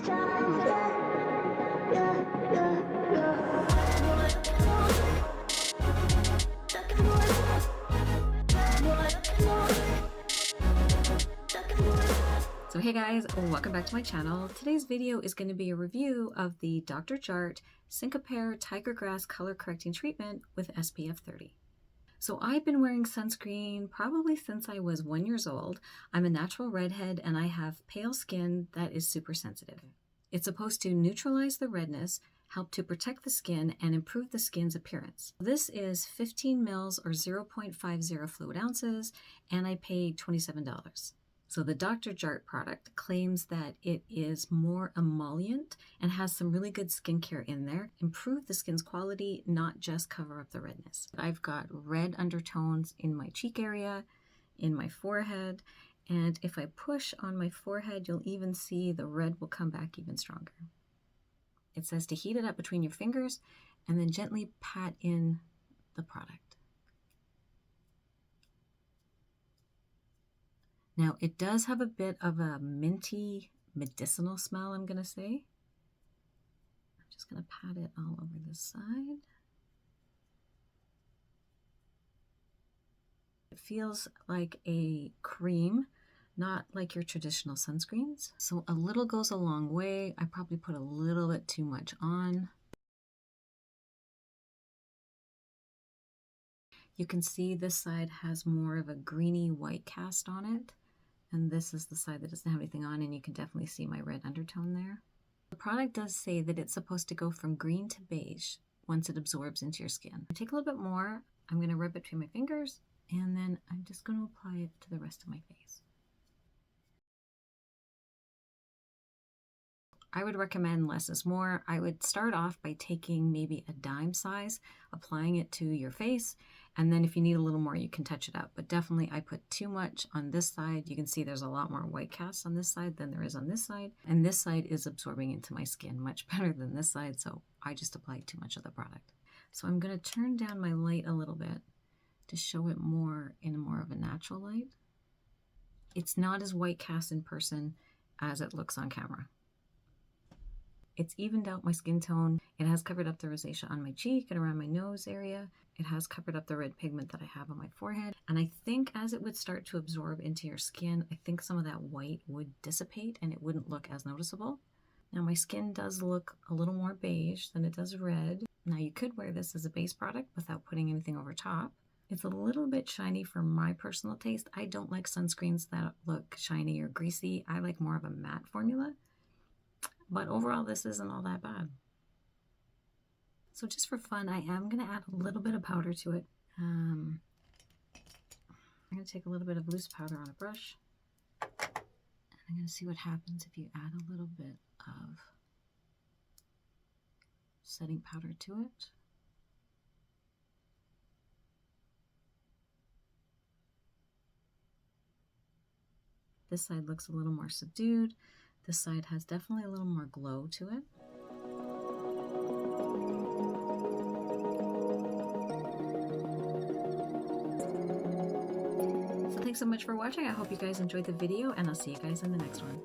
So hey guys, welcome back to my channel. Today's video is going to be a review of the Dr. Jart Cicapair Tiger Grass Color Correcting Treatment with SPF 30. So I've been wearing sunscreen probably since I was 1 year old. I'm a natural redhead and I have pale skin that is super sensitive. It's supposed to neutralize the redness, help to protect the skin, and improve the skin's appearance. This is 15 mils or 0.50 fluid ounces, and I paid $27. So the Dr. Jart product claims that it is more emollient and has some really good skincare in there. Improve the skin's quality, not just cover up the redness. I've got red undertones in my cheek area, in my forehead, and if I push on my forehead, you'll even see the red will come back even stronger. It says to heat it up between your fingers and then gently pat in the product. Now, it does have a bit of a minty medicinal smell, I'm going to say. I'm just going to pat it all over the side. It feels like a cream, not like your traditional sunscreens. So a little goes a long way. I probably put a little bit too much on. You can see this side has more of a greeny white cast on it. And this is the side that doesn't have anything on, and you can definitely see my red undertone there. The product does say that it's supposed to go from green to beige once it absorbs into your skin. Take a little bit more. I'm going to rub it between my fingers, and then I'm just going to apply it to the rest of my face. I would recommend less is more. I would start off by taking maybe a dime size, applying it to your face, and then if you need a little more, you can touch it up. But definitely I put too much on this side. You can see there's a lot more white cast on this side than there is on this side. And this side is absorbing into my skin much better than this side, so I just applied too much of the product. So I'm going to turn down my light a little bit to show it more in more of a natural light. It's not as white cast in person as it looks on camera. It's evened out my skin tone. It has covered up the rosacea on my cheek and around my nose area. It has covered up the red pigment that I have on my forehead. And I think as it would start to absorb into your skin, I think some of that white would dissipate and it wouldn't look as noticeable. Now my skin does look a little more beige than it does red. Now you could wear this as a base product without putting anything over top. It's a little bit shiny for my personal taste. I don't like sunscreens that look shiny or greasy. I like more of a matte formula. But overall, this isn't all that bad. So just for fun, I am going to add a little bit of powder to it. I'm going to take a little bit of loose powder on a brush. And I'm going to see what happens if you add a little bit of setting powder to it. This side looks a little more subdued. This side has definitely a little more glow to it. So thanks so much for watching. I hope you guys enjoyed the video, and I'll see you guys in the next one.